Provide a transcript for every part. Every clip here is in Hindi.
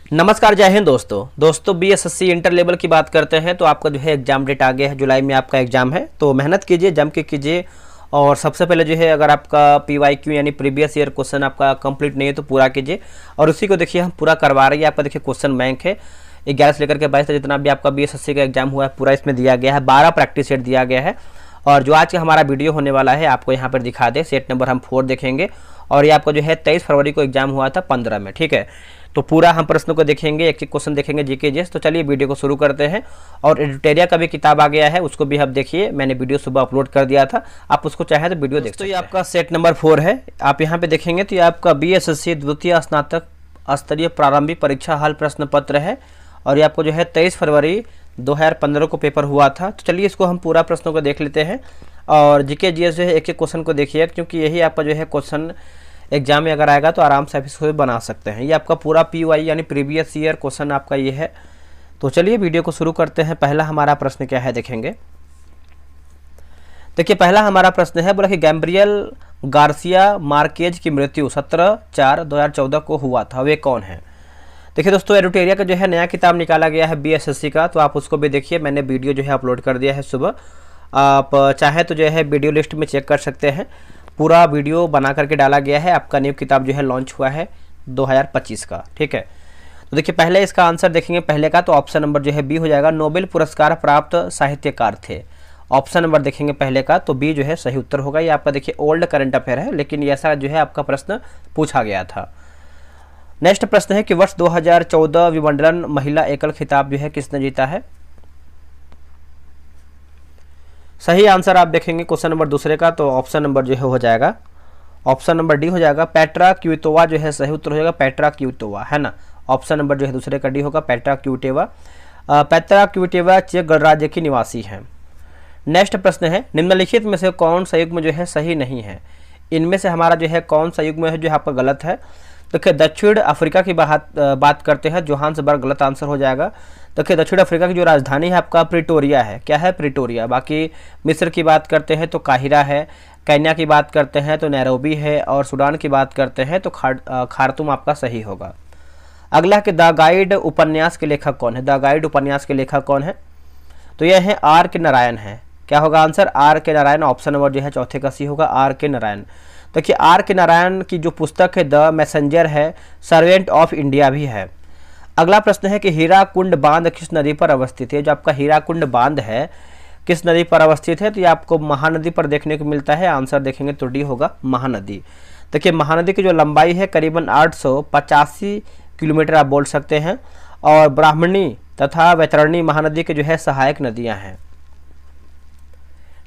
नमस्कार, जय हिंद दोस्तों बीएसएससी इंटर लेवल की बात करते हैं तो आपका जो है एग्जाम डेट आ गया है। जुलाई में आपका एग्जाम है, तो मेहनत कीजिए, जम के कीजिए। और सबसे पहले जो है अगर आपका पीवाईक्यू यानी प्रीवियस ईयर क्वेश्चन आपका कंप्लीट नहीं है तो पूरा कीजिए। और उसी को देखिए हम पूरा करवा रहे हैं। आपका देखिए क्वेश्चन बैंक है 11 से लेकर के 22 तक जितना भी आपका बीएसएससी का एग्जाम हुआ है पूरा इसमें दिया गया है। 12 प्रैक्टिस सेट दिया गया है। और जो आज का हमारा वीडियो होने वाला है आपको यहाँ पर दिखा दे, सेट नंबर हम 4 देखेंगे। और ये आपका जो है 23 फरवरी को एग्जाम हुआ था 15 में, ठीक है। तो पूरा हम प्रश्नों को देखेंगे, एक एक क्वेश्चन देखेंगे जीके जीएस। तो चलिए वीडियो को शुरू करते हैं। और एडिटोरिया का भी किताब आ गया है, उसको भी आप देखिए। मैंने वीडियो सुबह अपलोड कर दिया था, आप उसको चाहे तो वीडियो देख सकते हैं। तो ये आपका सेट नंबर 4 है। आप यहाँ पे देखेंगे तो ये आपका बीएसएससी द्वितीय स्नातक स्तरीय प्रारंभिक परीक्षा हल प्रश्न पत्र है। और ये आपको जो है 23 फरवरी 2015 को पेपर हुआ था। तो चलिए इसको हम पूरा प्रश्नों को देख लेते हैं। और जीके जीएस जो है एक एक क्वेश्चन को देखिए, क्योंकि यही आपका जो है क्वेश्चन एग्जाम में अगर आएगा तो आराम से आप इसको बना सकते हैं। ये आपका पूरा पीवाई यानी प्रीवियस ईयर क्वेश्चन आपका ये है। तो चलिए वीडियो को शुरू करते हैं। पहला हमारा प्रश्न क्या है देखेंगे। देखिए पहला हमारा प्रश्न है, बोला कि गैब्रियल गार्सिया मार्केज की मृत्यु 17/4/2014 को हुआ था, वे कौन है। देखिए दोस्तों, एडिटोरिया का जो है नया किताब निकाला गया है बीएसएससी का, तो आप उसको भी देखिए। मैंने वीडियो जो है अपलोड कर दिया है सुबह। आप चाहे तो जो है वीडियो लिस्ट में चेक कर सकते हैं। पूरा वीडियो बना करके डाला गया है। आपका न्यू किताब जो है लॉन्च हुआ है 2025 का, ठीक है। तो देखिए पहले इसका आंसर देखेंगे पहले का, तो ऑप्शन नंबर जो है बी हो जाएगा। नोबेल पुरस्कार प्राप्त साहित्यकार थे। ऑप्शन नंबर देखेंगे पहले का, तो बी जो है सही उत्तर होगा। ये आपका देखिए ओल्ड करंट अफेयर है, लेकिन ऐसा जो है आपका प्रश्न पूछा गया था। नेक्स्ट प्रश्न है कि वर्ष 2014 विंबलडन महिला एकल खिताब जो है किसने जीता है। सही आंसर आप देखेंगे क्वेश्चन नंबर दूसरे का, तो ऑप्शन नंबर जो है हो जाएगा, ऑप्शन नंबर डी हो जाएगा। पेट्रा क्विटोवा जो है सही उत्तर हो जाएगा। पेट्रा क्विटोवा है ना। ऑप्शन नंबर जो है दूसरे का डी होगा, पेट्रा क्विटोवा। पेट्रा क्विटोवा चेक गणराज्य की निवासी है। नेक्स्ट प्रश्न है, निम्नलिखित में से कौन सा युग्म जो है सही नहीं है। इनमें से हमारा जो है कौन सा युग्म है जो आपका गलत है। देखिए दक्षिण अफ्रीका की बात करते हैं, जोहान्सबर्ग गलत आंसर हो जाएगा। देखिए दक्षिण अफ्रीका की जो राजधानी है आपका प्रिटोरिया है। क्या है? प्रिटोरिया। बाकी मिस्र की बात करते हैं तो काहिरा है। केन्या की बात करते हैं तो नैरोबी है। और सूडान की बात करते हैं तो खार्तूम आपका सही होगा। अगला कि द गाइड उपन्यास के लेखक कौन है। द गाइड उपन्यास के लेखक कौन है, तो यह है आर के नारायण है। क्या होगा आंसर? आर के नारायण। ऑप्शन नंबर जो है चौथे का सी होगा, आर के नारायण। देखिए आर के नारायण की जो पुस्तक है द मैसेंजर है, सर्वेंट ऑफ इंडिया भी है। अगला प्रश्न है कि हीराकुंड बांध किस नदी पर अवस्थित है। जो आपका हीराकुंड बांध है किस नदी पर अवस्थित है, तो ये आपको महानदी पर देखने को मिलता है। आंसर देखेंगे तो डी होगा, महानदी। देखिए महानदी की जो लंबाई है करीबन 885 किलोमीटर आप बोल सकते हैं। और ब्राह्मणी तथा वैतरणी महानदी के जो है सहायक नदियां हैं।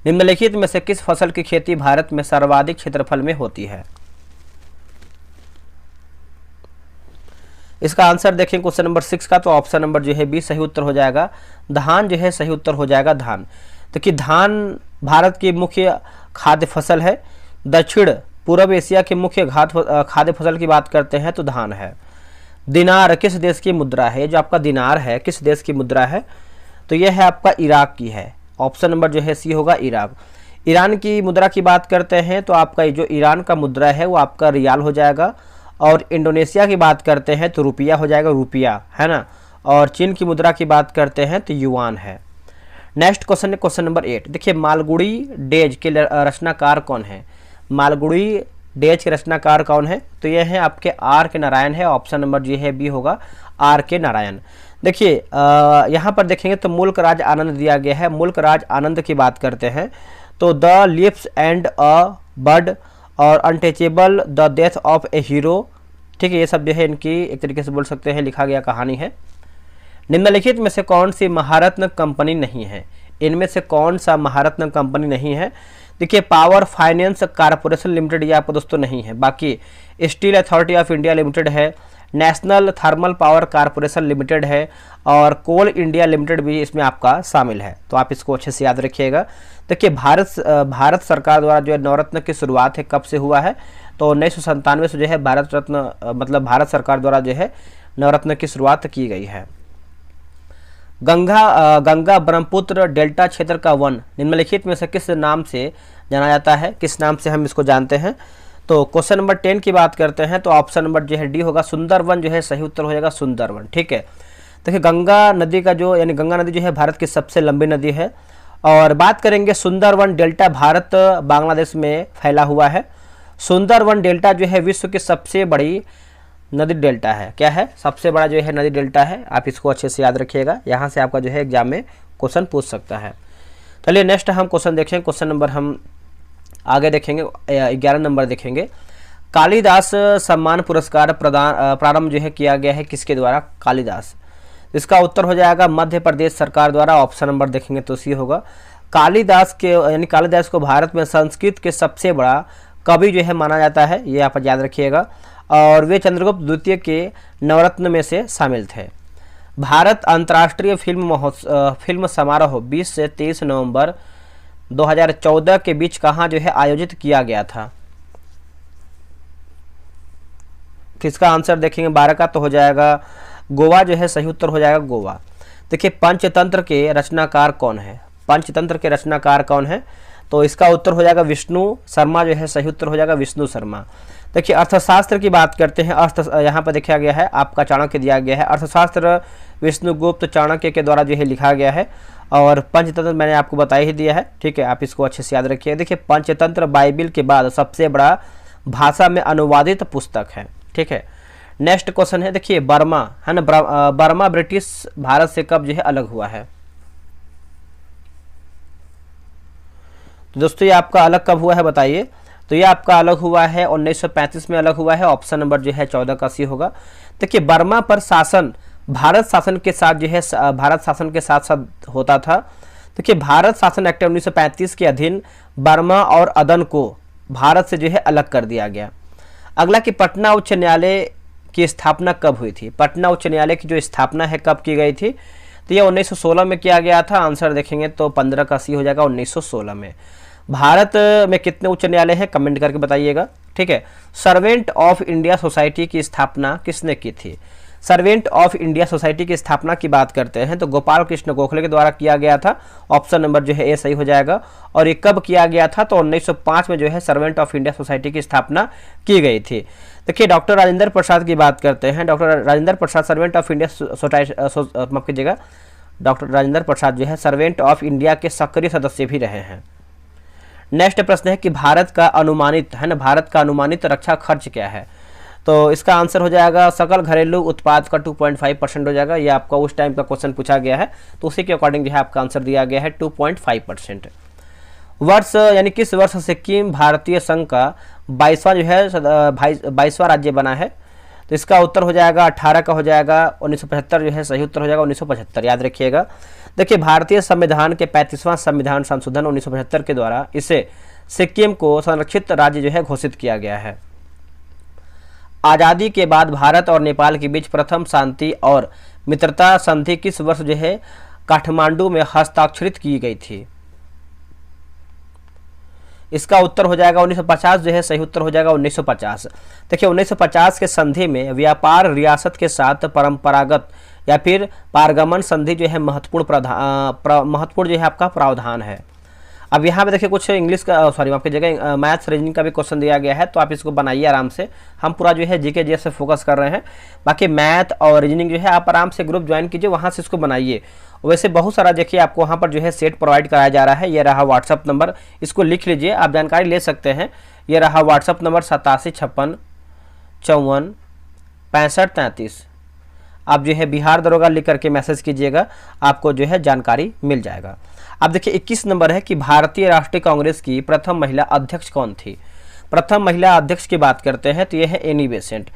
निम्नलिखित में से किस फसल की खेती भारत में सर्वाधिक क्षेत्रफल में होती है। इसका आंसर देखें क्वेश्चन नंबर 6 का, तो ऑप्शन नंबर जो है बी सही उत्तर हो जाएगा। धान जो है सही उत्तर हो जाएगा, धान। देखिए धान भारत की मुख्य खाद्य फसल है। दक्षिण पूर्व एशिया की मुख्य खाद्य फसल की बात करते हैं तो धान है। दिनार किस देश की मुद्रा है। जो आपका दिनार है किस देश की मुद्रा है, तो यह है आपका इराक की है। ऑप्शन नंबर जो है सी होगा, इराक। ईरान की मुद्रा की बात करते हैं तो आपका जो ईरान का मुद्रा है वो आपका रियाल हो जाएगा। और इंडोनेशिया की बात करते हैं तो रुपया हो जाएगा, रुपया है ना। और चीन की मुद्रा की बात करते हैं तो युआन है। नेक्स्ट क्वेश्चन है क्वेश्चन नंबर 8। देखिए मालगुड़ी डेज के रचनाकार कौन है। मालगुड़ी डेज के रचनाकार कौन है, तो यह है आपके आर के नारायण है। ऑप्शन नंबर जो है बी होगा, आर के नारायण। देखिए यहाँ पर देखेंगे तो मुल्क राज आनंद दिया गया है। मुल्क राज आनंद की बात करते हैं तो the lips and a bird और untouchable, the death of a hero, ठीक है। ये सब जो है इनकी एक तरीके से बोल सकते हैं लिखा गया कहानी है। निम्नलिखित में से कौन सी महारत्न कंपनी नहीं है। इनमें से कौन सा महारत्न कंपनी नहीं है। देखिए पावर फाइनेंस कारपोरेशन लिमिटेड ये आपको दोस्तों नहीं है। बाकी steel authority of India limited है, national thermal power corporation limited है और कोल इंडिया लिमिटेड भी इसमें आपका शामिल है। तो आप इसको अच्छे से याद रखिएगा। देखिए भारत सरकार द्वारा जो है नवरत्न की शुरुआत है कब से हुआ है, तो 1997 से जो है भारत रत्न मतलब भारत सरकार द्वारा जो है नवरत्न की शुरुआत की गई है। गंगा ब्रह्मपुत्र डेल्टा क्षेत्र का वन निम्नलिखित में से किस नाम से जाना जाता है। किस नाम से हम इसको जानते हैं, तो क्वेश्चन नंबर 10 की बात करते हैं तो ऑप्शन नंबर जो है डी होगा, सुंदरवन जो है सही उत्तर हो जाएगा सुंदरवन। ठीक है, देखिए गंगा नदी का जो यानी गंगा नदी जो है भारत की सबसे लंबी नदी है। और बात करेंगे सुंदरवन डेल्टा भारत बांग्लादेश में फैला हुआ है। सुंदरवन डेल्टा जो है विश्व की सबसे बड़ी नदी डेल्टा है। क्या है? सबसे बड़ा जो है नदी डेल्टा है। आप इसको अच्छे से याद रखिएगा, यहाँ से आपका जो है एग्जाम में क्वेश्चन पूछ सकता है। चलिए नेक्स्ट हम क्वेश्चन देखें। क्वेश्चन नंबर हम आगे देखेंगे 11 नंबर देखेंगे। कालिदास सम्मान पुरस्कार प्रारंभ जो है किया गया है किसके द्वारा? कालिदास। इसका उत्तर हो जाएगा मध्य प्रदेश सरकार द्वारा। ऑप्शन नंबर देखेंगे तो सी होगा। कालिदास के यानी कालिदास को भारत में संस्कृत के सबसे बड़ा कवि जो है माना जाता है, ये आप याद रखिएगा। और वे चंद्रगुप्त द्वितीय के नवरत्न में से शामिल थे। भारत अंतर्राष्ट्रीय फिल्म समारोह 20 से 23 नवंबर 2014 के बीच कहाँ जो है आयोजित किया गया था? किसका आंसर देखेंगे 12 का तो हो जाएगा गोवा जो है सही उत्तर हो जाएगा गोवा। देखिए पंचतंत्र के रचनाकार कौन है? पंचतंत्र के रचनाकार कौन है? तो इसका उत्तर हो जाएगा विष्णु शर्मा जो है सही उत्तर हो जाएगा विष्णु शर्मा। देखिए अर्थशास्त्र की बात करते हैं। यहाँ पर देखा गया है आपका चाणक्य दिया गया है। अर्थशास्त्र विष्णुगुप्त चाणक्य के द्वारा जो है लिखा गया है। और पंचतंत्र मैंने आपको बता ही दिया है। ठीक है, आप इसको अच्छे से याद रखिए। देखिए पंचतंत्र बाइबिल के बाद सबसे बड़ा भाषा में अनुवादित पुस्तक है। ठीक है, नेक्स्ट क्वेश्चन है देखिए बर्मा है ना, बर्मा ब्रिटिश भारत से कब जो है अलग हुआ है? तो दोस्तों ये आपका अलग कब हुआ है बताइए? तो ये आपका अलग हुआ है 1935 में अलग हुआ है। ऑप्शन नंबर जो है 14 का सी होगा। देखिए बर्मा पर शासन भारत शासन के साथ जो है भारत शासन के साथ साथ होता था। देखिए भारत शासन एक्ट 1935 के अधीन बर्मा और अदन को भारत से जो है अलग कर दिया गया। अगला कि पटना उच्च न्यायालय की स्थापना कब हुई थी? पटना उच्च न्यायालय की जो स्थापना है कब की गई थी? तो ये 1916 में किया गया था। आंसर देखेंगे तो 15 का सी हो जाएगा 1916 में। भारत में कितने उच्च न्यायालय हैं कमेंट करके बताइएगा। ठीक है, सर्वेंट ऑफ इंडिया सोसाइटी की स्थापना किसने की थी? सर्वेंट ऑफ इंडिया सोसाइटी की स्थापना की बात करते हैं तो गोपाल कृष्ण गोखले के द्वारा किया गया था। ऑप्शन नंबर जो है ए सही हो जाएगा। और ये कब किया गया था? तो 1905 में जो है सर्वेंट ऑफ इंडिया सोसाइटी की स्थापना की गई थी। देखिए डॉक्टर राजेंद्र प्रसाद की बात करते हैं। Doctor Rajendra Prasad servant of India माफ कीजिएगा, डॉक्टर राजेंद्र प्रसाद जो है सर्वेंट ऑफ इंडिया के सक्रिय सदस्य भी रहे हैं। नेक्स्ट प्रश्न है कि भारत का अनुमानित है ना, भारत का अनुमानित रक्षा खर्च क्या है? तो इसका आंसर हो जाएगा सकल घरेलू उत्पाद का 2.5% हो जाएगा। ये आपका उस टाइम का क्वेश्चन पूछा गया है तो उसी के अकॉर्डिंग जो है आपका आंसर दिया गया है 2.5%। वर्ष यानी किस वर्ष सिक्किम भारतीय संघ का 22वां जो है 22वां राज्य बना है? तो इसका उत्तर हो जाएगा 18 का हो जाएगा 1975 जो है सही उत्तर हो जाएगा 1975, याद रखिएगा। देखिए भारतीय संविधान के 35वां संविधान संशोधन 1975 के द्वारा इसे सिक्किम को संरक्षित राज्य जो है घोषित किया गया है। आज़ादी के बाद भारत और नेपाल के बीच प्रथम शांति और मित्रता संधि किस वर्ष जो है काठमांडू में हस्ताक्षरित की गई थी? इसका उत्तर हो जाएगा 1950 जो है सही उत्तर हो जाएगा 1950। देखिए 1950 के संधि में व्यापार रियासत के साथ परंपरागत या फिर पारगमन संधि जो है महत्वपूर्ण जो है आपका प्रावधान है। अब यहाँ पे देखिए कुछ इंग्लिश का सॉरी आपकी जगह मैथ्स रीजनिंग का भी क्वेश्चन दिया गया है तो आप इसको बनाइए आराम से। हम पूरा जो है जीके जीएस से फोकस कर रहे हैं, बाकी मैथ और रीजनिंग जो है आप आराम से ग्रुप ज्वाइन कीजिए, वहाँ से इसको बनाइए। वैसे बहुत सारा देखिए आपको वहाँ पर जो है सेट प्रोवाइड कराया जा रहा है। ये रहा व्हाट्सअप नंबर, इसको लिख लीजिए, आप जानकारी ले सकते हैं। ये रहा व्हाट्सअप नंबर 8756546533। आप जो है बिहार दरोगा लिख करके मैसेज कीजिएगा, आपको जो है जानकारी मिल जाएगा। अब देखिए 21 नंबर है कि भारतीय राष्ट्रीय कांग्रेस की प्रथम महिला अध्यक्ष कौन थी? प्रथम महिला अध्यक्ष की बात करते हैं तो यह है एनी बेसेंट।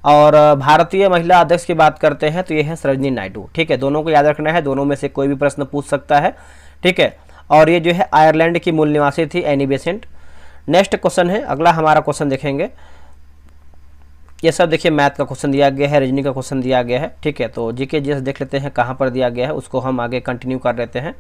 और भारतीय महिला अध्यक्ष की बात करते हैं तो यह है सरोजिनी नायडू। ठीक है, दोनों को याद रखना है, दोनों में से कोई भी प्रश्न पूछ सकता है। ठीक है, और ये जो है आयरलैंड की मूल निवासी थी एनी बेसेंट। नेक्स्ट क्वेश्चन है, अगला हमारा क्वेश्चन देखेंगे। ये सब देखिए मैथ का क्वेश्चन दिया गया है, रीजनिंग का क्वेश्चन दिया गया है। ठीक है, तो जीके जीएस देख लेते हैं कहाँ पर दिया गया है, उसको हम आगे कंटिन्यू कर लेते हैं।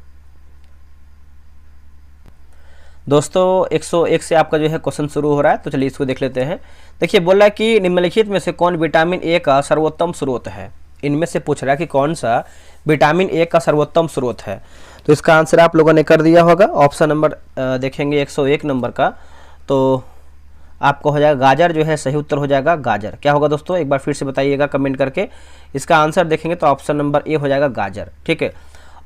दोस्तों 101 से आपका जो है क्वेश्चन शुरू हो रहा है, तो चलिए इसको देख लेते हैं। देखिए बोल रहा है कि निम्नलिखित में से कौन विटामिन ए का सर्वोत्तम स्रोत है? इनमें से पूछ रहा है कि कौन सा विटामिन ए का सर्वोत्तम स्रोत है। तो इसका आंसर आप लोगों ने कर दिया होगा। ऑप्शन नंबर देखेंगे 101 नंबर का, तो आपको हो जाएगा गाजर जो है सही उत्तर हो जाएगा गाजर। क्या होगा दोस्तों, एक बार फिर से बताइएगा कमेंट करके। इसका आंसर देखेंगे तो ऑप्शन नंबर ए हो जाएगा गाजर, ठीक है।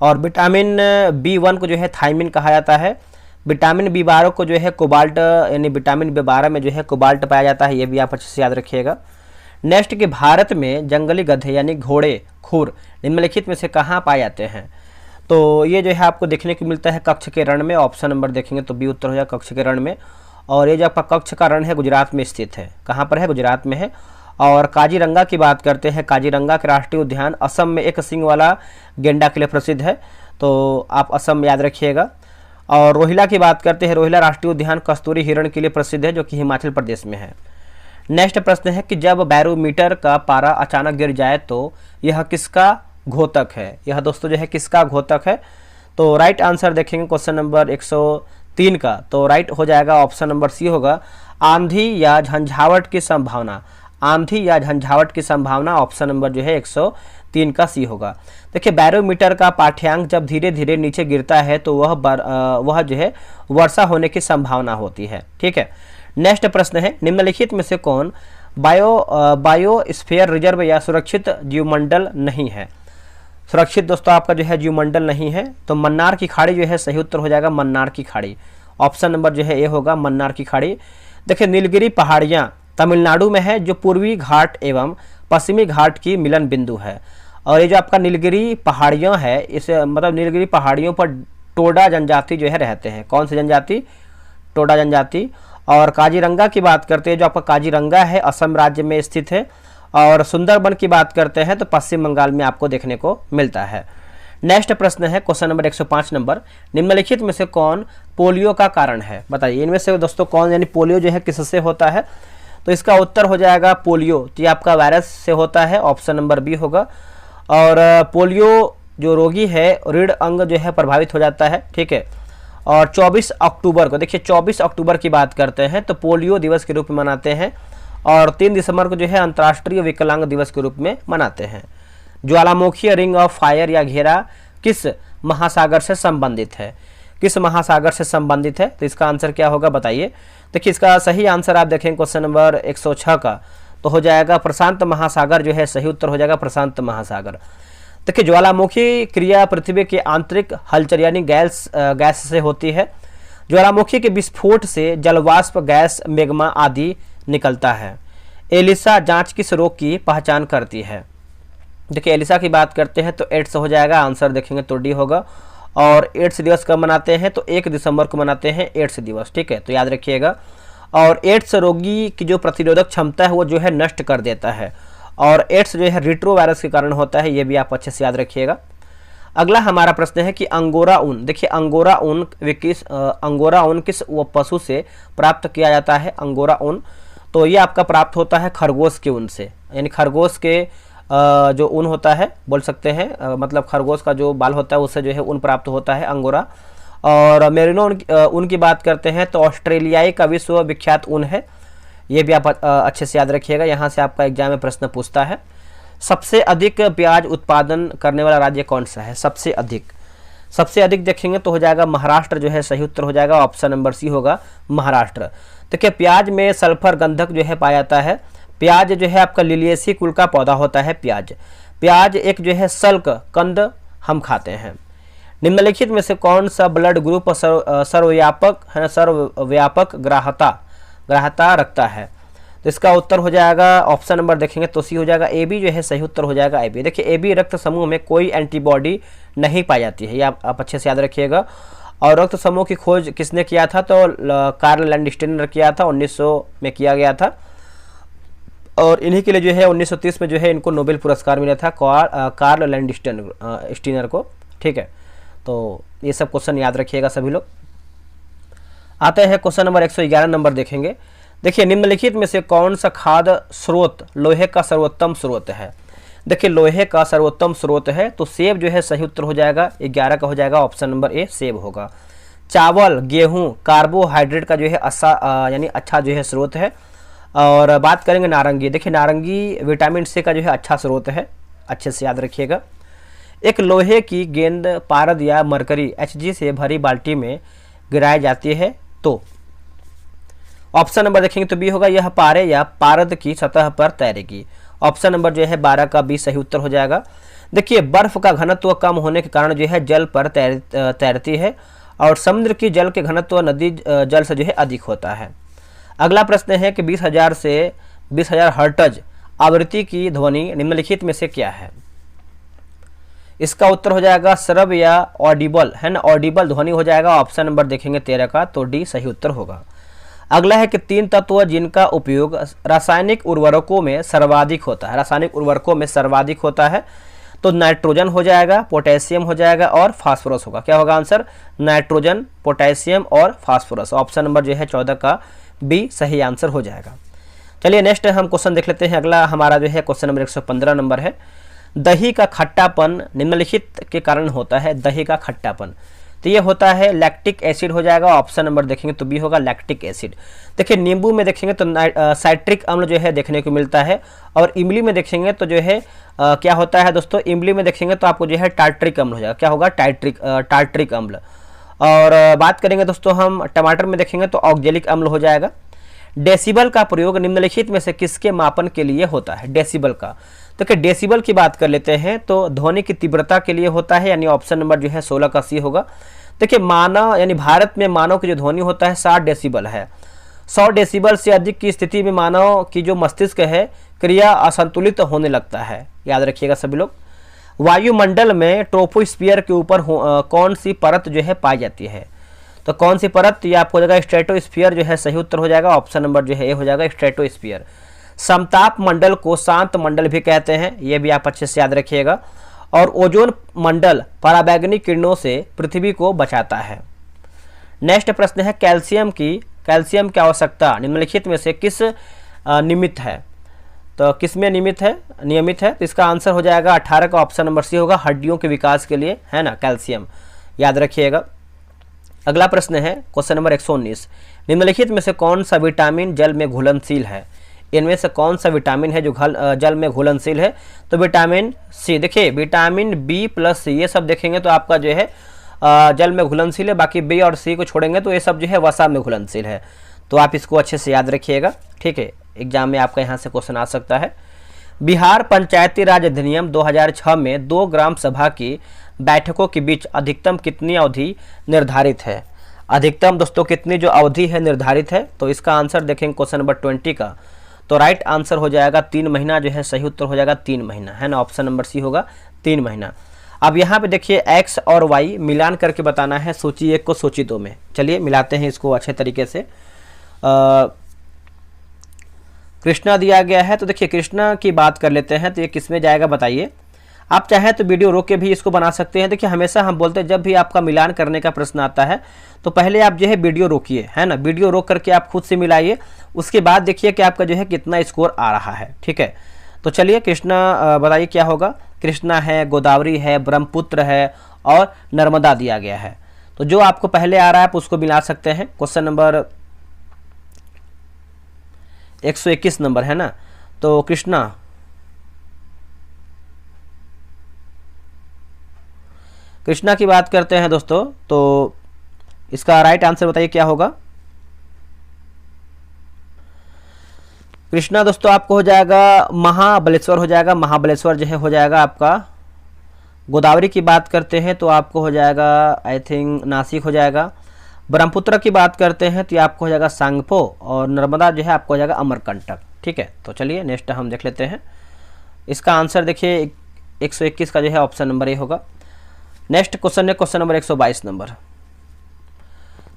और विटामिन B1 को जो है थायमिन कहा जाता है। विटामिन B12 को जो है कोबाल्ट, यानी विटामिन B12 में जो है कोबाल्ट पाया जाता है, ये भी आप अच्छे से याद रखिएगा। नेक्स्ट कि भारत में जंगली गधे यानी घोड़े खुर निम्नलिखित में से कहाँ पाए जाते हैं। तो ये जो है आपको देखने को मिलता है कच्छ के रण में। ऑप्शन नंबर देखेंगे तो बी उत्तर हो जाएगा कच्छ के रण में। और ये जो आपका कच्छ का रण है गुजरात में स्थित है। कहाँ पर है, गुजरात में है। और काजीरंगा की बात करते हैं, काजीरंगा के राष्ट्रीय उद्यान असम में एक सींग वाला गेंडा के लिए प्रसिद्ध है, तो आप असम याद रखिएगा। और रोहिला की बात करते हैं, रोहिला राष्ट्रीय उद्यान कस्तूरी हिरण के लिए प्रसिद्ध है, जो कि हिमाचल प्रदेश में है। नेक्स्ट प्रश्न है कि जब बैरोमीटर का पारा अचानक गिर जाए तो यह किसका घोतक है। यह दोस्तों जो है किसका घोतक है। तो राइट आंसर देखेंगे क्वेश्चन नंबर 103 का, तो राइट हो जाएगा ऑप्शन नंबर सी होगा आंधी या झंझावट की संभावना। आंधी या झंझावट की संभावना ऑप्शन नंबर जो है 103 का सी होगा। देखिए बैरोमीटर का पाठ्यांक जब धीरे धीरे नीचे गिरता है तो वह जो है वर्षा होने की संभावना होती है, ठीक है। नेक्स्ट प्रश्न है निम्नलिखित में से कौन बायोस्फीयर रिजर्व या सुरक्षित जीवमंडल नहीं है। सुरक्षित दोस्तों आपका जो है जीवमंडल नहीं है, तो मन्नार की खाड़ी जो है सही उत्तर हो जाएगा मन्नार की खाड़ी। ऑप्शन नंबर जो है ए होगा मन्नार की खाड़ी। देखिए नीलगिरी पहाड़ियाँ तमिलनाडु में है, जो पूर्वी घाट एवं पश्चिमी घाट की मिलन बिंदु है। और ये जो आपका नीलगिरी पहाड़ियाँ है, इसे मतलब नीलगिरी पहाड़ियों पर टोडा जनजाति जो है रहते हैं। कौन सी जनजाति, टोडा जनजाति। और काजीरंगा की बात करते हैं, जो आपका काजीरंगा है असम राज्य में स्थित है। और सुंदरबन की बात करते हैं तो पश्चिम बंगाल में आपको देखने को मिलता है। नेक्स्ट प्रश्न है क्वेश्चन नंबर 105 नंबर, निम्नलिखित में से कौन पोलियो का कारण है। बताइए इनमें से दोस्तों कौन, यानी पोलियो जो है किससे होता है। तो इसका उत्तर हो जाएगा पोलियो, तो ये आपका वायरस से होता है, ऑप्शन नंबर बी होगा। और पोलियो जो रोगी है रीढ़ अंग जो है प्रभावित हो जाता है, ठीक है। और 24 अक्टूबर को, देखिए 24 अक्टूबर की बात करते हैं तो पोलियो दिवस के रूप में मनाते हैं। और 3 दिसंबर को जो है अंतर्राष्ट्रीय विकलांग दिवस के रूप में मनाते हैं। ज्वालामुखी रिंग ऑफ फायर या घेरा किस महासागर से संबंधित है। किस महासागर से संबंधित है, तो इसका आंसर क्या होगा बताइए। देखिए इसका सही आंसर आप देखें क्वेश्चन नंबर 106 का, तो हो जाएगा प्रशांत महासागर जो है सही उत्तर हो जाएगा प्रशांत महासागर। देखिए ज्वालामुखी क्रिया पृथ्वी के आंतरिक हलचल यानी गैस से होती है। ज्वालामुखी के विस्फोट से जलवाष्प गैस मैग्मा आदि निकलता है। एलिसा जांच किस रोग की पहचान करती है। देखिए एलिसा की बात करते हैं तो एड्स हो जाएगा, आंसर देखेंगे तो डी होगा। और एड्स दिवस कब मनाते हैं, तो 1 दिसंबर को मनाते हैं एड्स दिवस, ठीक है, तो याद रखिएगा। और एड्स रोगी की जो प्रतिरोधक क्षमता है वो जो है नष्ट कर देता है। और एड्स जो है रिट्रो वायरस के कारण होता है, ये भी आप अच्छे से याद रखिएगा। अगला हमारा प्रश्न है कि अंगोरा ऊन, देखिए अंगोरा ऊन किस पशु से प्राप्त किया जाता है। अंगोरा ऊन तो ये आपका प्राप्त होता है खरगोश के ऊन से, यानी खरगोश के जो ऊन होता है बोल सकते हैं, मतलब खरगोश का जो बाल होता है उससे जो है ऊन प्राप्त होता है अंगोरा। और मेरिनो ऊन की बात करते हैं तो ऑस्ट्रेलियाई का विश्व विख्यात ऊन है, ये भी आप अच्छे से याद रखिएगा, यहाँ से आपका एग्जाम में प्रश्न पूछता है। सबसे अधिक प्याज उत्पादन करने वाला राज्य कौन सा है। सबसे अधिक देखेंगे तो हो जाएगा महाराष्ट्र जो है सही उत्तर हो जाएगा, ऑप्शन नंबर सी होगा महाराष्ट्र। देखिए प्याज में सल्फर गंधक जो है पाया जाता है। प्याज जो है आपका लिलिएसी कुल का पौधा होता है प्याज एक जो है सल्क कंद हम खाते हैं। निम्नलिखित में से कौन सा ब्लड ग्रुप सर्वव्यापक ग्राह्यता रखता है। तो इसका उत्तर हो जाएगा ऑप्शन नंबर देखेंगे तो सी हो जाएगा, ए बी जो है सही उत्तर हो जाएगा ए बी। देखिए ए बी रक्त समूह में कोई एंटीबॉडी नहीं पाई जाती है, ये आप अच्छे से याद रखिएगा। और रक्त समूह की खोज किसने किया था, तो कार्ल लैंडस्टीनर ने किया था, 1900 में किया गया था। और इन्हीं के लिए जो है 1930 में जो है इनको नोबेल पुरस्कार मिला था कार्ल लैंडस्टीनर को, ठीक है। तो ये सब क्वेश्चन याद रखिएगा सभी लोग। आते हैं क्वेश्चन नंबर 111 नंबर देखेंगे। देखिए निम्नलिखित में से कौन सा खाद्य स्रोत लोहे का सर्वोत्तम स्रोत है। देखिए लोहे का सर्वोत्तम स्रोत है तो सेब जो है सही उत्तर हो जाएगा, 11 का हो जाएगा, ऑप्शन नंबर ए सेब होगा। चावल गेहूं कार्बोहाइड्रेट का जो है यानी अच्छा जो है स्रोत है। और बात करेंगे नारंगी, देखिए नारंगी विटामिन सी का जो है अच्छा स्रोत है, अच्छे से याद रखिएगा। एक लोहे की गेंद पारद या मरकरी Hg से भरी बाल्टी में गिराई जाती है तो ऑप्शन नंबर देखेंगे तो बी होगा, यह पारे या पारद की सतह पर तैरेगी। ऑप्शन नंबर जो है 12 का बी सही उत्तर हो जाएगा। देखिए बर्फ का घनत्व कम होने के कारण जो है जल पर तैरती है और समुद्र की जल के घनत्व नदी जल से जो है अधिक होता है। अगला प्रश्न है कि 20,000 से 20,000 हर्ट्ज आवृत्ति की ध्वनि निम्नलिखित में से क्या है। इसका उत्तर हो जाएगा श्रव्य या ऑडिबल, है ना, ऑडिबल ध्वनि हो जाएगा। ऑप्शन नंबर देखेंगे 13 का, तो डी सही उत्तर होगा। अगला है कि 3 तत्व जिनका उपयोग रासायनिक उर्वरकों में सर्वाधिक होता है, रासायनिक उर्वरकों में सर्वाधिक होता है, तो नाइट्रोजन हो जाएगा, पोटेशियम हो जाएगा और फास्फोरस होगा। क्या होगा आंसर, नाइट्रोजन, पोटेशियम और फास्फोरस। ऑप्शन नंबर जो है 14 का बी सही आंसर हो जाएगा। चलिए नेक्स्ट हम क्वेश्चन देख लेते हैं। अगला हमारा जो है क्वेश्चन नंबर 115 नंबर है, दही का खट्टापन निम्नलिखित के कारण होता है। दही का खट्टापन, तो ये होता है लैक्टिक एसिड हो जाएगा। ऑप्शन नंबर देखेंगे तो बी होगा, लैक्टिक एसिड। देखिए नींबू में देखेंगे तो साइट्रिक अम्ल जो है देखने को मिलता है, और इमली में देखेंगे तो जो है क्या होता है दोस्तों, इमली में देखेंगे तो आपको जो है टार्ट्रिक अम्ल हो जाएगा। क्या होगा, टार्ट्रिक अम्ल। और बात करेंगे दोस्तों हम टमाटर में देखेंगे तो ऑक्जेलिक अम्ल हो जाएगा। डेसिबल का प्रयोग निम्नलिखित में से किसके मापन के लिए होता है। डेसिबल का, तो क्या डेसिबल की बात कर लेते हैं तो ध्वनि की तीव्रता के लिए होता है, यानी ऑप्शन नंबर जो है 16 का सी होगा। देखिए मानव यानी भारत में मानव की जो ध्वनि होता है 60 डेसिबल है। 100 डेसिबल से अधिक की स्थिति में मानव की जो मस्तिष्क है क्रिया असंतुलित होने लगता है। याद रखिएगा सभी लोग। वायुमंडल में ट्रोपोस्फियर के ऊपर कौन सी परत जो है पाई जाती है, तो कौन सी परत, ये आपको जगह स्ट्रेटोस्फियर जो है सही उत्तर हो जाएगा। ऑप्शन नंबर जो है ए हो जाएगा, स्ट्रेटोस्फियर। समताप मंडल को शांत मंडल भी कहते हैं, ये भी आप अच्छे से याद रखिएगा। और ओजोन मंडल पराबैंगनी किरणों से पृथ्वी को बचाता है। नेक्स्ट प्रश्न है, कैल्शियम की आवश्यकता निम्नलिखित में से किस निमित्त है, तो किस में नियमित है, तो इसका आंसर हो जाएगा 18 का ऑप्शन नंबर सी होगा, हड्डियों के विकास के लिए, है ना, कैल्शियम। याद रखिएगा। अगला प्रश्न है क्वेश्चन नंबर 119, निम्नलिखित में से कौन सा विटामिन जल में घुलनशील है। इनमें से कौन सा विटामिन है जो जल में घुलनशील है, तो विटामिन सी। देखिए विटामिन बी प्लस सी ये सब देखेंगे तो आपका जो है जल में घुलनशील है, बाकी बी और सी को छोड़ेंगे तो ये सब जो है वसा में घुलनशील है। तो आप इसको अच्छे से याद रखिएगा, ठीक है, एग्जाम में आपका यहाँ से क्वेश्चन आ सकता है। बिहार पंचायती राज अधिनियम 2006 में 2 ग्राम सभा की बैठकों के बीच अधिकतम कितनी अवधि निर्धारित है। अधिकतम दोस्तों कितनी जो अवधि है निर्धारित है, तो इसका आंसर देखेंगे क्वेश्चन नंबर 20 का, तो राइट आंसर हो जाएगा 3 महीना जो है सही उत्तर हो जाएगा 3 महीना, है ना, ऑप्शन नंबर सी होगा 3 महीना। अब यहाँ पे देखिए एक्स और वाई मिलान करके बताना है सूची 1 को सूची 2 में। चलिए मिलाते हैं इसको अच्छे तरीके से। कृष्णा दिया गया है, तो देखिए कृष्णा की बात कर लेते हैं, तो ये किस में जाएगा बताइए। आप चाहें तो वीडियो रोक के भी इसको बना सकते हैं। देखिए हमेशा हम बोलते हैं जब भी आपका मिलान करने का प्रश्न आता है तो पहले आप जो है वीडियो रोकिए, है ना, वीडियो रोक करके आप खुद से मिलाइए, उसके बाद देखिए कि आपका जो है कितना स्कोर आ रहा है, ठीक है। तो चलिए कृष्णा बताइए क्या होगा। कृष्णा है, गोदावरी है, ब्रह्मपुत्र है और नर्मदा दिया गया है। तो जो आपको पहले आ रहा है आप उसको मिला सकते हैं। क्वेश्चन नंबर 121 नंबर है ना, तो कृष्णा की बात करते हैं दोस्तों, तो इसका राइट आंसर बताइए क्या होगा। कृष्णा दोस्तों आपको हो जाएगा महाबलेश्वर हो जाएगा, महाबलेश्वर जो है हो जाएगा आपका। गोदावरी की बात करते हैं तो आपको हो जाएगा आई थिंक नासिक हो जाएगा। ब्रह्मपुत्र की बात करते हैं तो आपको हो जाएगा सांगपो, और नर्मदा जो है आपको हो जाएगा अमरकंटक, ठीक है। तो चलिए नेक्स्ट हम देख लेते हैं। इसका आंसर देखिए 121 का जो है ऑप्शन नंबर ए होगा। नेक्स्ट क्वेश्चन है क्वेश्चन नंबर 122 नंबर।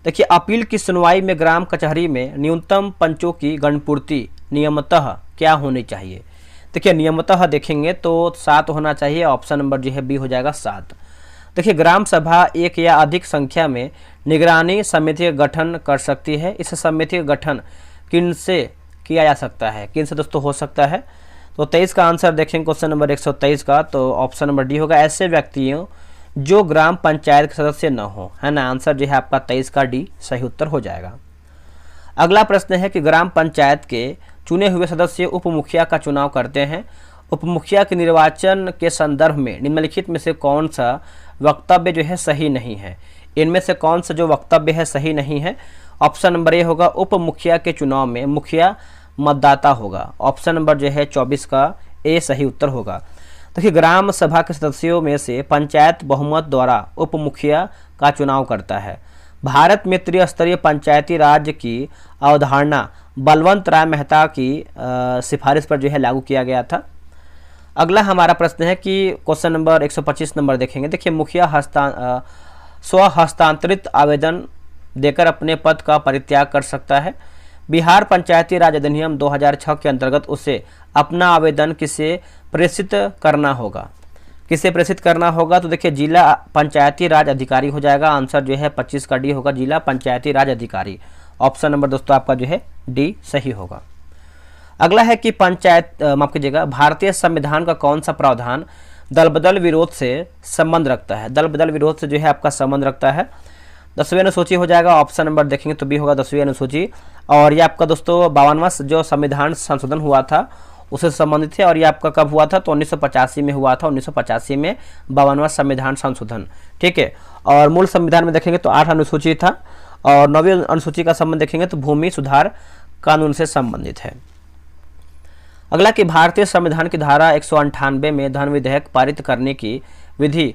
देखिए अपील की सुनवाई में ग्राम कचहरी में न्यूनतम पंचों की गणपूर्ति नियमतः क्या होनी चाहिए। देखिए नियमतः देखेंगे तो 7 होना चाहिए, ऑप्शन नंबर जो है बी हो जाएगा 7। देखिए ग्राम सभा एक या अधिक संख्या में निगरानी समिति का गठन कर सकती है। इस समिति का गठन किन से किया जा सकता है, किन से दोस्तों हो सकता है। तो 23 का आंसर देखेंगे क्वेश्चन नंबर 123 का, तो ऑप्शन नंबर डी होगा, ऐसे व्यक्तियों जो ग्राम पंचायत के सदस्य न हो, है ना। आंसर जो है आपका 23 का डी सही उत्तर हो जाएगा। अगला प्रश्न है कि ग्राम पंचायत के चुने हुए सदस्य उप मुखिया का चुनाव करते हैं। उप मुखिया के निर्वाचन के संदर्भ में निम्नलिखित में से कौन सा वक्तव्य जो है सही नहीं है। इनमें से कौन सा जो वक्तव्य है सही नहीं है, ऑप्शन नंबर ए होगा उप मुखिया के चुनाव में मुखिया मतदाता होगा। ऑप्शन नंबर जो है 24 का ए सही उत्तर होगा। देखिए ग्राम सभा के सदस्यों में से पंचायत बहुमत द्वारा उप मुखिया का चुनाव करता है। भारत में त्रिस्तरीय पंचायती राज की अवधारणा बलवंत राय मेहता की सिफारिश पर जो है लागू किया गया था। अगला हमारा प्रश्न है कि क्वेश्चन नंबर 125 नंबर देखेंगे। देखिए मुखिया स्व हस्तांतरित आवेदन देकर अपने पद का परित्याग कर सकता है। बिहार पंचायती राज अधिनियम 2006 के अंतर्गत उसे अपना आवेदन किसे प्रेषित करना होगा? किसे प्रेषित करना होगा? तो देखिए जिला पंचायती राज अधिकारी हो जाएगा। आंसर जो है 25 का डी होगा, जिला पंचायती राज अधिकारी। ऑप्शन नंबर दोस्तों आपका जो है डी सही होगा। अगला है कि पंचायत माफ कीजिएगा, भारतीय संविधान का कौन सा प्रावधान दल बदल विरोध से संबंध रखता है? दल बदल विरोध से जो है आपका संबंध रखता है। 10वीं अनुसूची हो जाएगा। ऑप्शन नंबर देखेंगे तो बी होगा 10वीं अनुसूची। और ये आपका दोस्तों 52वां जो संविधान संशोधन हुआ था उससे संबंधित है। और ये आपका कब हुआ था? तो 1985 में हुआ था। 1985 में 52वां संविधान संशोधन, ठीक है। और मूल संविधान में देखेंगे तो 8 अनुसूची था। और 9वीं अनुसूची का संबंध देखेंगे तो भूमि सुधार कानून से संबंधित है। अगला कि भारतीय संविधान की धारा 198 में धन विधेयक पारित करने की विधि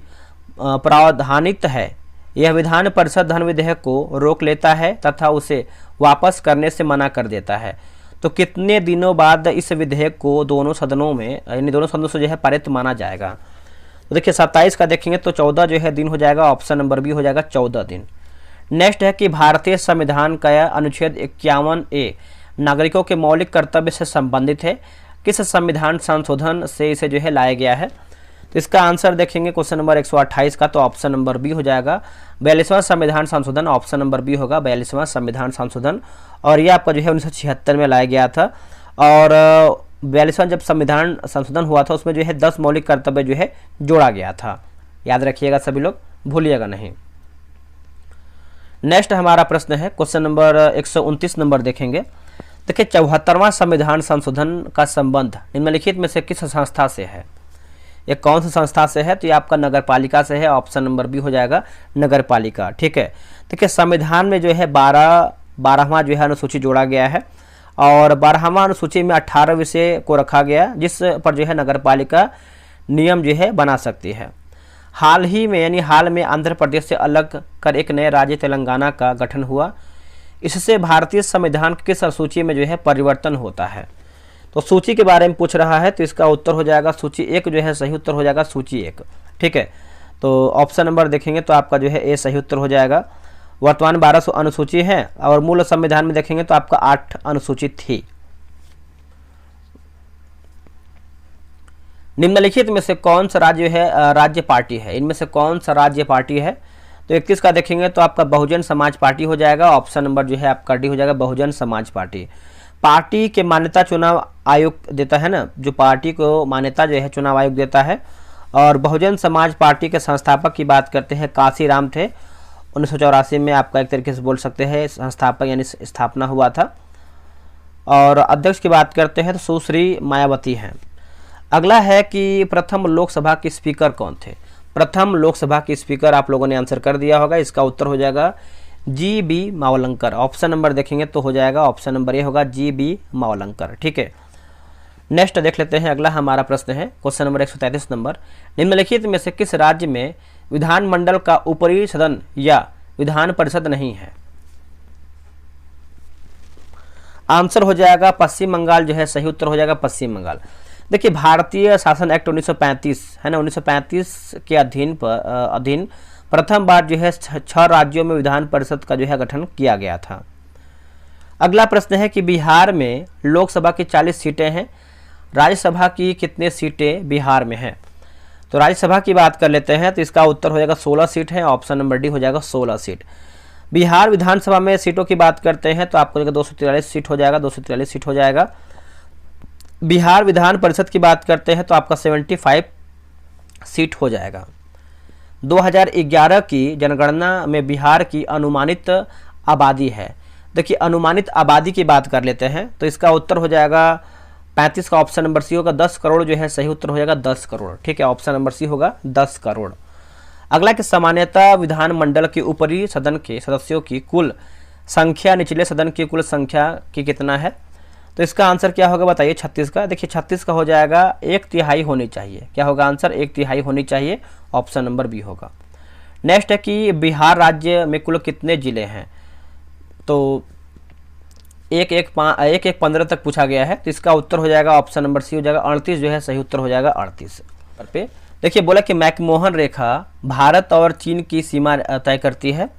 प्रावधानित है। यह विधान परिषद धन विधेयक को रोक लेता है तथा उसे वापस करने से मना कर देता है। तो कितने दिनों बाद इस विधेयक को दोनों सदनों में यानी दोनों सदनों से जो है पारित माना जाएगा? तो देखिए 27 का देखेंगे तो 14 जो है दिन हो जाएगा। ऑप्शन नंबर बी हो जाएगा 14 दिन। नेक्स्ट है कि भारतीय संविधान का अनुच्छेद 51A नागरिकों के मौलिक कर्तव्य से संबंधित है। किस संविधान संशोधन से इसे जो है लाया गया है? तो इसका आंसर देखेंगे क्वेश्चन नंबर 128 का, तो ऑप्शन नंबर बी हो जाएगा 42वां संविधान संशोधन। ऑप्शन नंबर बी होगा 42वां संविधान संशोधन। और ये आपका जो है 1976 में लाया गया था। और 42वां जब संविधान संशोधन हुआ था उसमें जो है 10 मौलिक कर्तव्य जो है जोड़ा गया था। याद रखिएगा सभी लोग, भूलिएगा नहीं। नेक्स्ट हमारा प्रश्न है क्वेश्चन नंबर 129 नंबर देखेंगे। देखिए 74वां संविधान संशोधन का संबंध निम्नलिखित में से किस संस्था से है? ये कौन सी संस्था से है? तो ये आपका नगर पालिका से है। ऑप्शन नंबर बी हो जाएगा नगर पालिका, ठीक है। देखिए संविधान में जो है 12वां जो है अनुसूची जोड़ा गया है। और 12वां अनुसूची में 18 विषय को रखा गया जिस पर जो है नगर पालिका नियम जो है बना सकती है। हाल ही में यानी हाल में आंध्र प्रदेश से अलग कर एक नए राज्य तेलंगाना का गठन हुआ। इससे भारतीय संविधान की किस सूची में जो है परिवर्तन होता है? तो सूची के बारे में पूछ रहा है, तो इसका उत्तर हो जाएगा सूची 1 जो है सही उत्तर हो जाएगा सूची 1, ठीक है। तो ऑप्शन नंबर देखेंगे तो आपका जो है ए सही उत्तर हो जाएगा। वर्तमान 1200 अनुसूची है और मूल संविधान में देखेंगे तो आपका 8 अनुसूची थी। निम्नलिखित में से कौन सा राज्य है राज्य पार्टी है? इनमें से कौन सा राज्य पार्टी है? तो 31 का देखेंगे तो आपका बहुजन समाज पार्टी हो जाएगा। ऑप्शन नंबर जो है आपका डी हो जाएगा बहुजन समाज पार्टी। पार्टी के मान्यता चुनाव आयोग देता है ना, जो पार्टी को मान्यता जो है चुनाव आयोग देता है। और बहुजन समाज पार्टी के संस्थापक की बात करते हैं काशीराम थे। 1984 में आपका एक तरीके से बोल सकते हैं संस्थापक यानी स्थापना हुआ था। और अध्यक्ष की बात करते हैं तो सुश्री मायावती हैं। अगला है कि प्रथम लोकसभा के स्पीकर कौन थे? प्रथम लोकसभा के स्पीकर आप लोगों ने आंसर कर दिया होगा। इसका उत्तर हो जाएगा जी.बी. मावलंकर। ऑप्शन नंबर देखेंगे तो हो जाएगा ऑप्शन नंबर ए होगा जी.बी. मावलंकर, ठीक है। नेक्स्ट देख लेते हैं। अगला हमारा प्रश्न है क्वेश्चन नंबर 133 नंबर। निम्नलिखित में से किस राज्य में विधानमंडल का ऊपरी सदन या विधान परिषद नहीं है? आंसर हो जाएगा पश्चिम बंगाल जो है सही उत्तर हो जाएगा पश्चिम बंगाल। देखिए भारतीय शासन एक्ट 1935 है ना, 1935 के अधीन प्रथम बार जो है 6 राज्यों में विधान परिषद का जो है गठन किया गया था। अगला प्रश्न है कि बिहार में लोकसभा की 40 सीटें हैं, राज्यसभा की कितने सीटें बिहार में हैं? तो राज्यसभा की बात कर लेते हैं तो इसका उत्तर हो जाएगा 16 सीट है। ऑप्शन नंबर डी हो जाएगा 16 सीट। बिहार विधानसभा में सीटों की बात करते हैं तो आपको 243 सीट हो जाएगा, 243 सीट हो जाएगा। बिहार विधान परिषद की बात करते हैं तो आपका 75 सीट हो जाएगा। 2011 की जनगणना में बिहार की अनुमानित आबादी है। देखिए अनुमानित आबादी की बात कर लेते हैं तो इसका उत्तर हो जाएगा 35 का ऑप्शन नंबर सी होगा 10 करोड़ जो है सही उत्तर हो जाएगा 10 करोड़, ठीक है। ऑप्शन नंबर सी होगा 10 करोड़। अगला कि सामान्यतः विधानमंडल के ऊपरी सदन के सदस्यों की कुल संख्या निचले सदन की कुल संख्या की कितना है? तो इसका आंसर क्या होगा बताइए 36 का। देखिए 36 का हो जाएगा 1/3 होनी चाहिए। क्या होगा आंसर? 1/3 होनी चाहिए, ऑप्शन नंबर बी होगा। नेक्स्ट है कि बिहार राज्य में कुल कितने जिले हैं? तो 1-1-15 तक पूछा गया है, तो इसका उत्तर हो जाएगा ऑप्शन नंबर सी हो जाएगा 38 जो है सही उत्तर हो जाएगा 38 पे। देखिए बोला कि मैकमोहन रेखा भारत और चीन की सीमा तय करती है।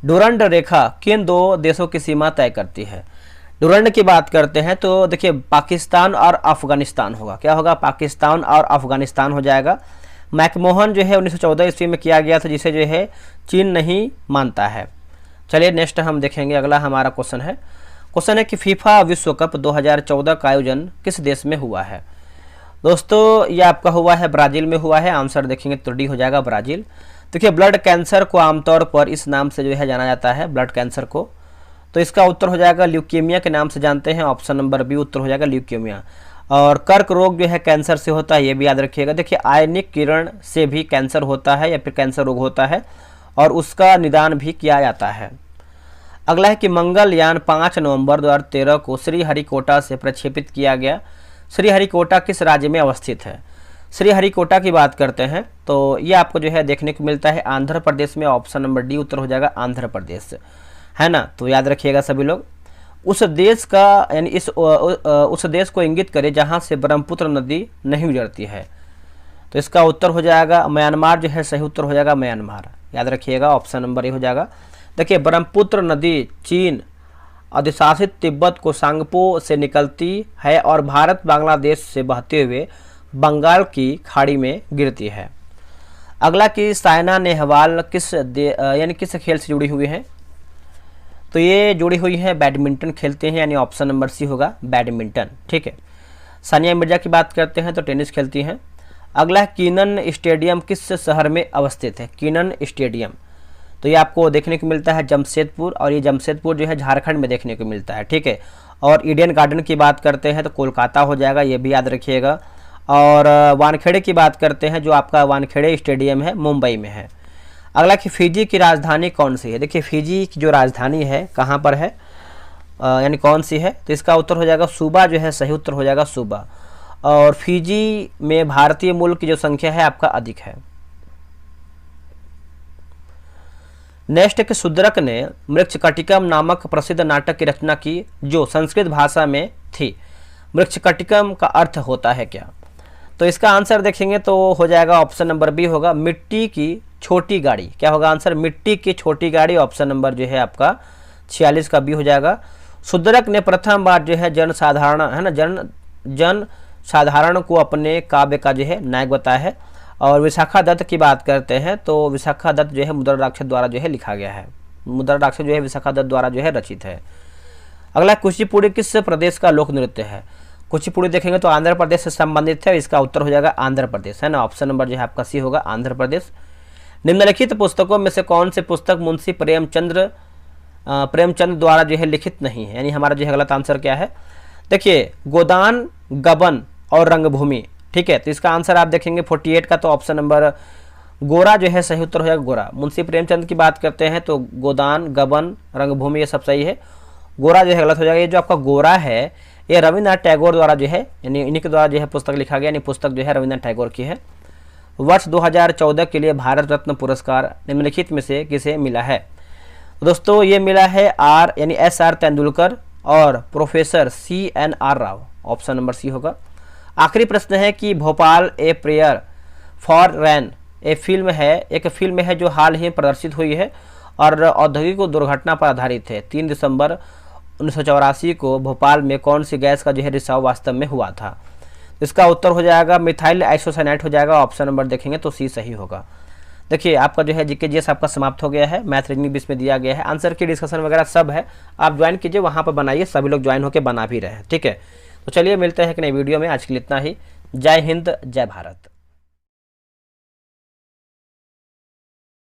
डुरंड रेखा किन दो देशों की सीमा तय करती है? डुरंड की बात करते हैं तो देखिए पाकिस्तान और अफगानिस्तान होगा। क्या होगा? पाकिस्तान और अफगानिस्तान हो जाएगा। मैकमोहन जो है 1914 ईस्वी में किया गया था, जिसे जो है चीन नहीं मानता है। चलिए नेक्स्ट हम देखेंगे, अगला हमारा क्वेश्चन है कि फीफा विश्व कप 2014 का आयोजन किस देश में हुआ है? दोस्तों ये आपका हुआ है ब्राज़ील में हुआ है। आंसर देखेंगे तो डी हो जाएगा ब्राज़ील। देखिए ब्लड कैंसर को आमतौर पर इस नाम से जो है जाना जाता है, ब्लड कैंसर को, तो इसका उत्तर हो जाएगा ल्यूकेमिया के नाम से जानते हैं, ऑप्शन नंबर बी उत्तर हो जाएगा ल्यूकेमिया। और कर्क रोग जो है कैंसर से होता है, ये भी याद रखिएगा। देखिए आयनिक किरण से भी कैंसर होता है या फिर कैंसर रोग होता है और उसका निदान भी किया जाता है। अगला है कि मंगलयान 5 नवंबर 2013 को श्रीहरिकोटा से प्रक्षेपित किया गया। श्रीहरिकोटा किस राज्य में अवस्थित है? श्रीहरिकोटा की बात करते हैं तो ये आपको जो है देखने को मिलता है आंध्र प्रदेश में, ऑप्शन नंबर डी उत्तर हो जाएगा आंध्र प्रदेश, है ना। तो याद रखिएगा सभी लोग। उस देश का यानी उस देश को इंगित करे जहां से ब्रह्मपुत्र नदी नहीं गुजरती है, तो इसका उत्तर हो जाएगा म्यांमार जो है सही उत्तर हो जाएगा म्यांमार। याद रखिएगा ऑप्शन नंबर ए हो जाएगा। देखिए ब्रह्मपुत्र नदी चीन अधिशासित तिब्बत को सांगपो से निकलती है और भारत बांग्लादेश से बहते हुए बंगाल की खाड़ी में गिरती है। अगला कि साइना नेहवाल किस खेल से जुड़ी हुई है? तो ये जुड़ी हुई है बैडमिंटन खेलते हैं, यानी ऑप्शन नंबर सी होगा बैडमिंटन, ठीक है। सानिया मिर्जा की बात करते हैं तो टेनिस खेलती हैं। अगला है कीनन स्टेडियम किस शहर में अवस्थित है? कीनन स्टेडियम तो ये आपको देखने को मिलता है जमशेदपुर, और ये जमशेदपुर जो है झारखंड में देखने को मिलता है, ठीक है। और ईडन गार्डन की बात करते हैं तो कोलकाता हो जाएगा, ये भी याद रखिएगा। और वानखेड़े की बात करते हैं, जो आपका वानखेड़े स्टेडियम है मुंबई में है। अगला कि फिजी की राजधानी कौन सी है? देखिए फिजी की जो राजधानी है कहाँ पर है, यानी कौन सी है? तो इसका उत्तर हो जाएगा सूबा जो है सही उत्तर हो जाएगा सूबा। और फिजी में भारतीय मूल की जो संख्या है आपका अधिक है। नेक्स्ट है कि शूद्रक ने मृक्षकटिकम नामक प्रसिद्ध नाटक की रचना की जो संस्कृत भाषा में थी। मृक्षकटिकम का अर्थ होता है क्या? तो इसका आंसर देखेंगे तो हो जाएगा ऑप्शन नंबर बी होगा मिट्टी की छोटी गाड़ी। क्या होगा आंसर? मिट्टी की छोटी गाड़ी, ऑप्शन नंबर जो है आपका 46 का बी हो जाएगा। शूद्रक ने प्रथम बार जो है जन साधारण को अपने काव्य का जो है नायक बताया है। और विशाखा दत्त की बात करते हैं तो विशाखा दत्त जो है मुद्राराक्षस द्वारा जो है लिखा गया है। मुद्राराक्षस जो है विशाखा दत्त द्वारा जो है रचित है। अगला कुचिपुड़ी किस प्रदेश का लोक नृत्य है? कुचिपुड़ी देखेंगे तो आंध्र प्रदेश से संबंधित है, इसका उत्तर हो जाएगा आंध्र प्रदेश, है ना। ऑप्शन नंबर जो है आपका सी होगा आंध्र प्रदेश। निम्नलिखित पुस्तकों में से कौन सी पुस्तक मुंशी प्रेमचंद द्वारा जो है लिखित नहीं है? यानी हमारा जो है गलत आंसर क्या है? देखिए गोदान, गबन और रंगभूमि, ठीक है। तो इसका आंसर आप देखेंगे 48 का, तो ऑप्शन नंबर गोरा जो है सही उत्तर हो जाएगा गोरा। मुंशी प्रेमचंद की बात करते हैं तो गोदान, गबन, रंगभूमि ये सब सही है। गोरा जो है गलत हो जाएगा। ये जो आपका गोरा है ये रविन्द्रनाथ टैगोर द्वारा जो है यानी इन्हीं के द्वारा जो है पुस्तक लिखा गया, यानी पुस्तक जो है रविन्द्रनाथ टैगोर की है। वर्ष 2014 के लिए भारत रत्न पुरस्कार निम्नलिखित में से किसे मिला है? दोस्तों ये मिला है SR तेंदुलकर और professor CNR Rao, option number C होगा। आखिरी प्रश्न है कि Bhopal A prayer for rain एक फिल्म है जो हाल ही प्रदर्शित हुई है और औद्योगिक दुर्घटना पर आधारित है। 3 दिसंबर 1984 को भोपाल में कौन सी गैस का जो है रिसाव वास्तव में हुआ था? इसका उत्तर हो जाएगा मिथाइल आइसोसाइनाइड हो जाएगा, ऑप्शन नंबर देखेंगे तो सी सही होगा। देखिए आपका जो है जीके जीएस आपका समाप्त हो गया है। मैथ रीजनिंग भी इसमें दिया गया है, आंसर की डिस्कशन वगैरह सब है, आप ज्वाइन कीजिए, वहाँ पर बनाइए, सभी लोग ज्वाइन होकर बना भी रहे हैं, ठीक है। तो चलिए मिलते हैं एक नई वीडियो में, आज के लिए इतना ही। जय हिंद, जय भारत।